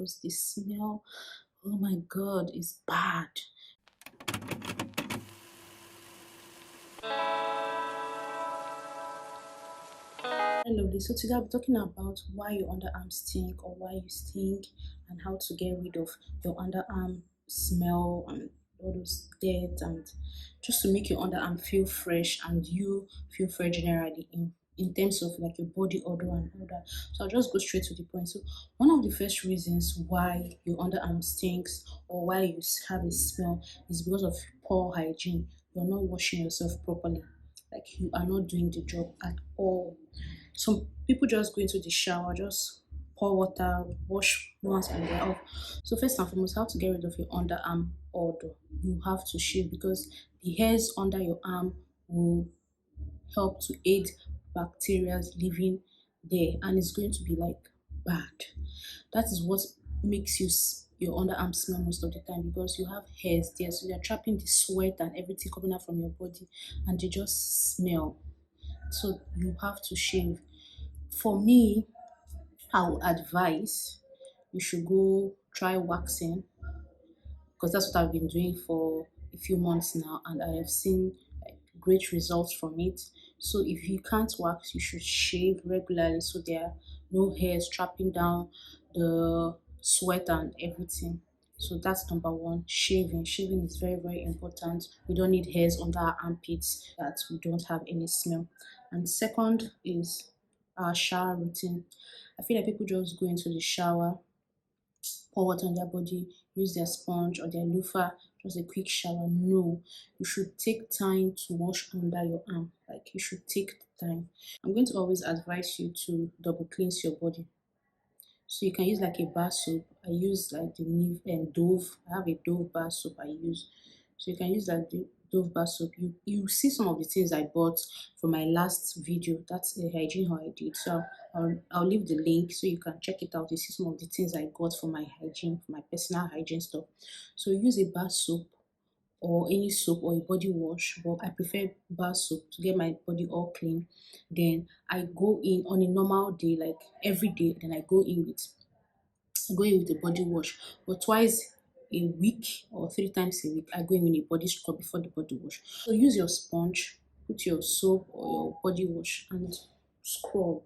because the smell, oh my god, is bad. Hello, so today I'll be talking about why your underarms stink or why you stink and how to get rid of your underarm smell and all those dirt, and just to make your underarm feel fresh and you feel fresh generally in terms of like your body odor and all that. So I'll just go straight to the point. So one of the first reasons why your underarm stinks or why you have a smell is because of poor hygiene. You're not washing yourself properly. Like you are not doing the job at all. Some people just go into the shower, just pour water, wash once and they're off. So first and foremost, how to get rid of your underarm odor? You have to shave because the hairs under your arm will help to aid bacteria living there, and it's going to be like bad. That is what makes your underarm smell most of the time, because you have hairs there, so you're trapping the sweat and everything coming out from your body, and they just smell. So you have to shave. For me, I would advise you should go try waxing, because that's what I've been doing for a few months now, and I have seen like, great results from it. So if you can't wax, you should shave regularly so there are no hairs trapping down the sweat and everything. So that's number one, shaving. Shaving is very, very important. We don't need hairs under our armpits, that we don't have any smell. And second is our shower routine. I feel like people just go into the shower, pour water on their body, use their sponge or their loofah, just a quick shower. No, you should take time to wash under your arm. Like you should take time. I'm going to always advise you to double cleanse your body. So you can use like a bar soap. I use like the Neve and Dove. I have a Dove bar soap I use. So you can use like the Dove bar soap. You see some of the things I bought for my last video. That's a hygiene haul I did. So I'll leave the link so you can check it out. You see some of the things I got for my hygiene, for my personal hygiene stuff. So use a bar soap or any soap or a body wash, but I prefer bar soap to get my body all clean. Then I go in on a normal day, like every day, then I go in with a body wash, but twice a week or 3 times a week I go in with a body scrub before the body wash. So use your sponge, put your soap or your body wash and scrub.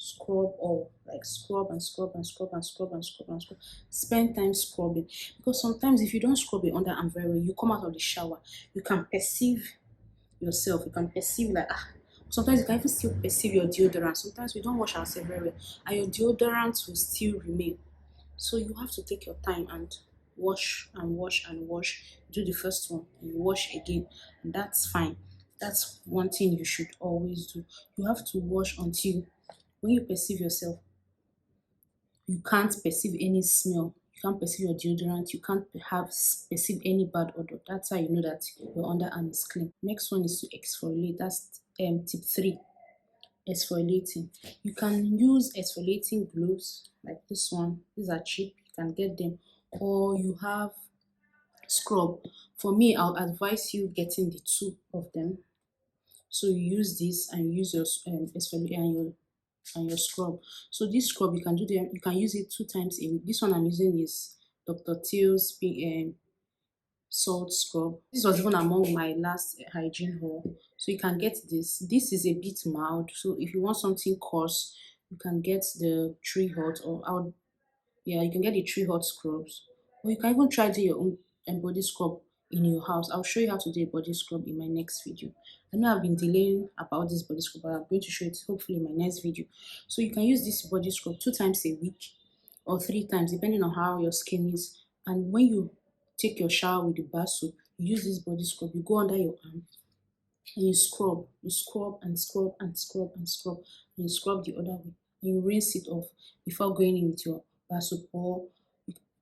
Scrub all, like scrub and scrub and scrub and scrub and scrub and scrub. Spend time scrubbing, because sometimes if you don't scrub your underarm very well, you come out of the shower, you can perceive yourself, you can perceive like sometimes you can even still perceive your deodorant. Sometimes we don't wash ourselves very well and your deodorant will still remain. So you have to take your time and wash and wash and wash. Do the first one and you wash again, and that's fine. That's one thing you should always do. You have to wash until when you perceive yourself, you can't perceive any smell, you can't perceive your deodorant, you can't perceive any bad odor. That's how you know that your underarm is clean. Next one is to exfoliate. That's tip 3, exfoliating. You can use exfoliating gloves like this one. These are cheap, you can get them, or you have scrub. For me, I'll advise you getting the two of them. So you use this and you use your exfoliate and your scrub. So this scrub you can do them. You can use it 2 times a week. This one I'm using is Dr. Teal's salt scrub. This was even among my last hygiene haul. So you can get this. This is a bit mild. So if you want something coarse, you can get the Tree Hot, or out. Yeah, you can get the Tree Hot scrubs, or you can even try do your own body scrub in your house. I'll show you how to do a body scrub in my next video. I know I've been delaying about this body scrub, but I'm going to show it hopefully in my next video. So you can use this body scrub 2 times a week or 3 times, depending on how your skin is. And when you take your shower with the bar soap, you use this body scrub, you go under your arm and you scrub and scrub and scrub and scrub, and you scrub the other way, and you rinse it off before going in with your bar soap. Or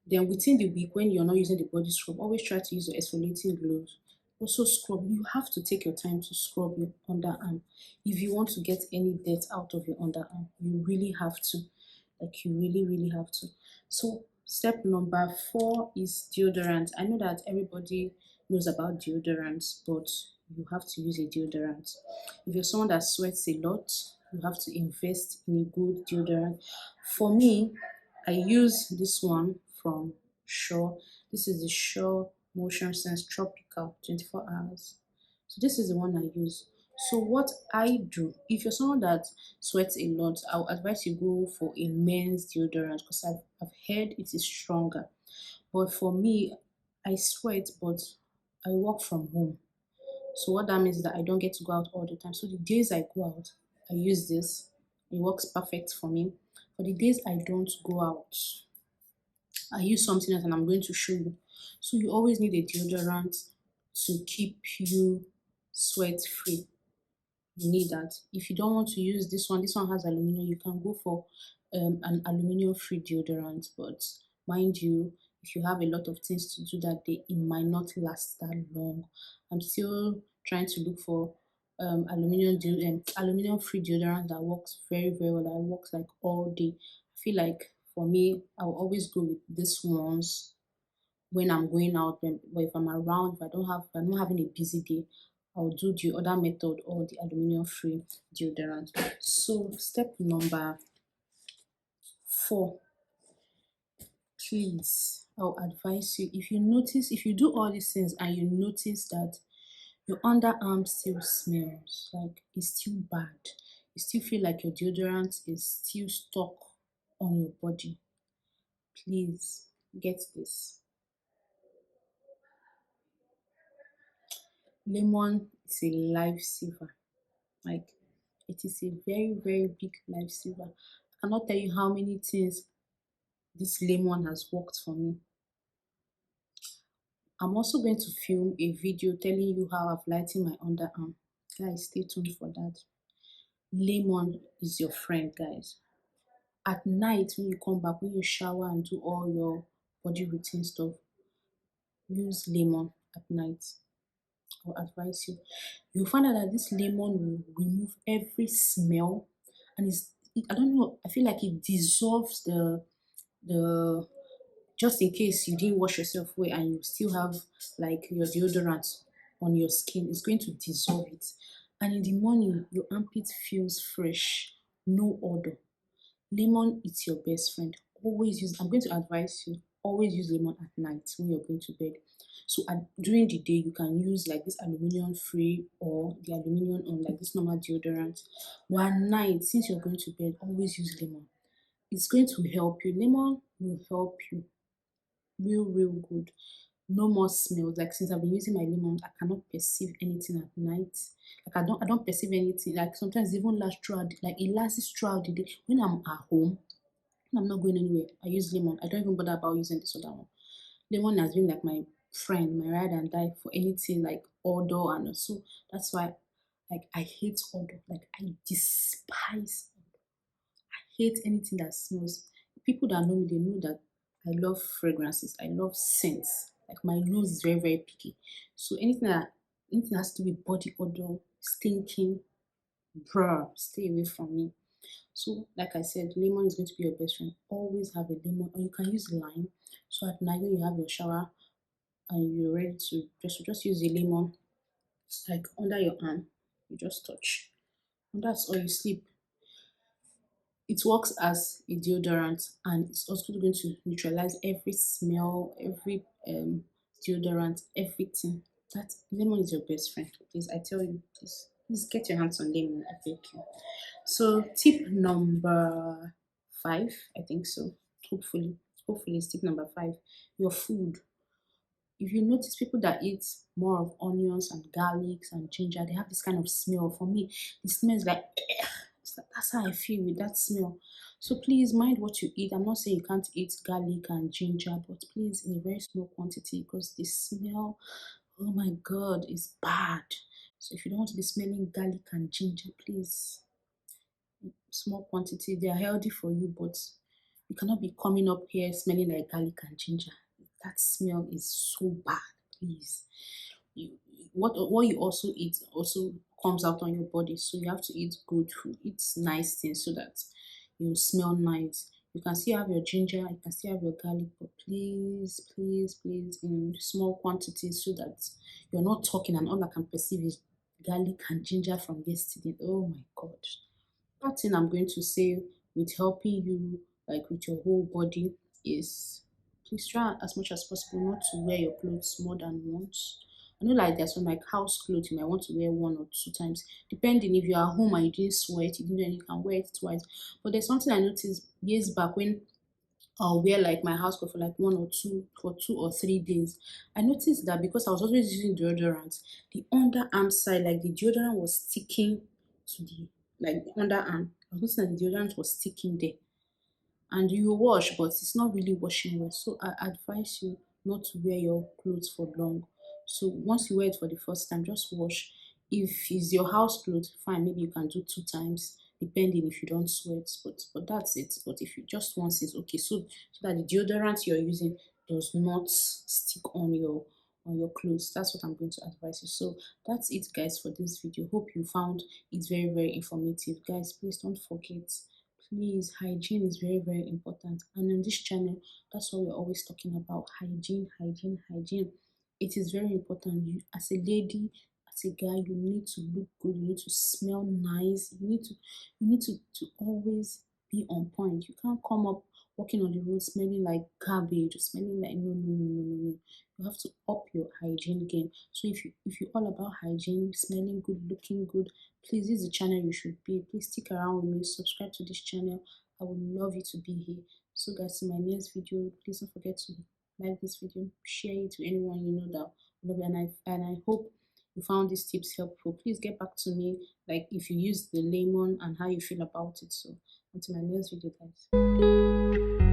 then within the week, when you're not using the body scrub, always try to use your exfoliating gloves. Also scrub. You have to take your time to scrub your underarm. If you want to get any dirt out of your underarm, you really have to. Like you really, really have to. So step number 4 is deodorant. I know that everybody knows about deodorants, but you have to use a deodorant. If you're someone that sweats a lot, you have to invest in a good deodorant. For me, I use this one from Shaw. This is the Shaw Motion Sense Tropical 24 hours. So this is the one I use. So what I do, if you're someone that sweats a lot, I'll advise you go for a men's deodorant because I've heard it is stronger. But for me, I sweat, but I work from home. So what that means is that I don't get to go out all the time. So the days I go out, I use this. It works perfect for me. For the days I don't go out, I use something else and I'm going to show you. So you always need a deodorant to keep you sweat free. You need that. If you don't want to use this one has aluminum, you can go for an aluminum free deodorant. But mind you, if you have a lot of things to do that day, it might not last that long. I'm still trying to look for aluminum free deodorant that works very very well, that works like all day. I feel like for me, I'll always go with this ones when I'm going out. But if I'm around, if I'm not having a busy day, I'll do the other method or the aluminum free deodorant. So step number 4, please, I'll advise you, if you do all these things and you notice that your underarm still smells like it's still bad, you still feel like your deodorant is still stuck on your body, please get this. Lemon is a lifesaver. Like, it is a very, very big lifesaver. I cannot tell you how many things this lemon has worked for me. I'm also going to film a video telling you how I've lightened my underarm. Guys, stay tuned for that. Lemon is your friend, guys. At night, when you come back, when you shower and do all your body routine stuff, use lemon at night. I'll advise you. You'll find out that this lemon will remove every smell, and I don't know, I feel like it dissolves the just in case you didn't wash yourself well and you still have like your deodorant on your skin, it's going to dissolve it. And in the morning, your armpit feels fresh, no odor. Lemon is your best friend. I'm going to advise you, always use lemon at night when you're going to bed. So during the day, you can use like this aluminum free or the aluminum on like this normal deodorant. But at night, since you're going to bed, always use lemon. It's going to help you. Lemon will help you real good. No more smells. Like since I've been using my lemon, I cannot perceive anything at night. Like I don't perceive anything. Like sometimes even lasts throughout, like it lasts throughout the day. When I'm at home, when I'm not going anywhere, I use lemon. I don't even bother about using this other one. Lemon has been like my friend, my ride and die for anything like odor, and so that's why like I hate odor. Like I despise, I hate anything that smells. People that know me, they know that I love fragrances. I love scents. Like my nose is very, very picky. So anything that has to do with body odor, stinking, bruh, stay away from me. So, like I said, lemon is going to be your best friend. Always have a lemon, or you can use lime. So at night when you have your shower and you're ready to just use the lemon like under your arm. You just touch. And that's all, you sleep. It works as a deodorant and it's also going to neutralize every smell, every deodorant, everything. That lemon is your best friend. Please, I tell you, please get your hands on lemon. I beg you. So tip number 5, I think so. Hopefully, hopefully it's tip number 5. Your food. If you notice people that eat more of onions and garlics and ginger, they have this kind of smell. For me, it smells like that's how I feel with that smell. So please mind what you eat. I'm not saying you can't eat garlic and ginger, but please in a very small quantity because the smell, oh my god, is bad. So if you don't want to be smelling garlic and ginger, please small quantity. They are healthy for you, but you cannot be coming up here smelling like garlic and ginger. That smell is so bad. Please, you, what you also eat also comes out on your body. So you have to eat good food, eat nice things so that you smell nice. You can still have your ginger, you can still have your garlic, but please in small quantities so that you're not talking and all I can perceive is garlic and ginger from yesterday. Oh my god. That thing I'm going to say with helping you like with your whole body, is please try as much as possible not to wear your clothes more than once. I know like there's some like house clothes you might want to wear 1 or 2 times, depending if you're at home and you didn't sweat, you didn't do anything, you can wear it twice. But there's something I noticed years back when I'll wear like my house clothes for like 1 or 2 for 2 or 3 days. I noticed that because I was always using deodorant, the underarm side, like the deodorant was sticking to the like the underarm. I was noticing that the deodorant was sticking there, and you wash, but it's not really washing well. So I advise you not to wear your clothes for long. So once you wear it for the first time, just wash. If it's your house clothes, fine, maybe you can do 2 times, depending if you don't sweat. But that's it. But if you just once is okay. So that the deodorant you're using does not stick on your clothes. That's what I'm going to advise you. So that's it guys for this video. Hope you found it very, very informative. Guys, please don't forget, please, hygiene is very, very important. And on this channel, that's what we're always talking about. Hygiene, hygiene, hygiene. It is very important. You, as a lady, as a guy, you need to look good, you need to smell nice, you need to always be on point. You can't come up walking on the road smelling like garbage or smelling like no, no, no, no, no, no. You have to up your hygiene game. So if you're all about hygiene, smelling good, looking good, please, this is the channel you should be. Please stick around with me, subscribe to this channel. I would love you to be here. So guys, in my next video, please don't forget to like this video, share it to anyone you know that love it. And I hope you found these tips helpful. Please get back to me, like if you use the lemon and how you feel about it. So until my next video, guys.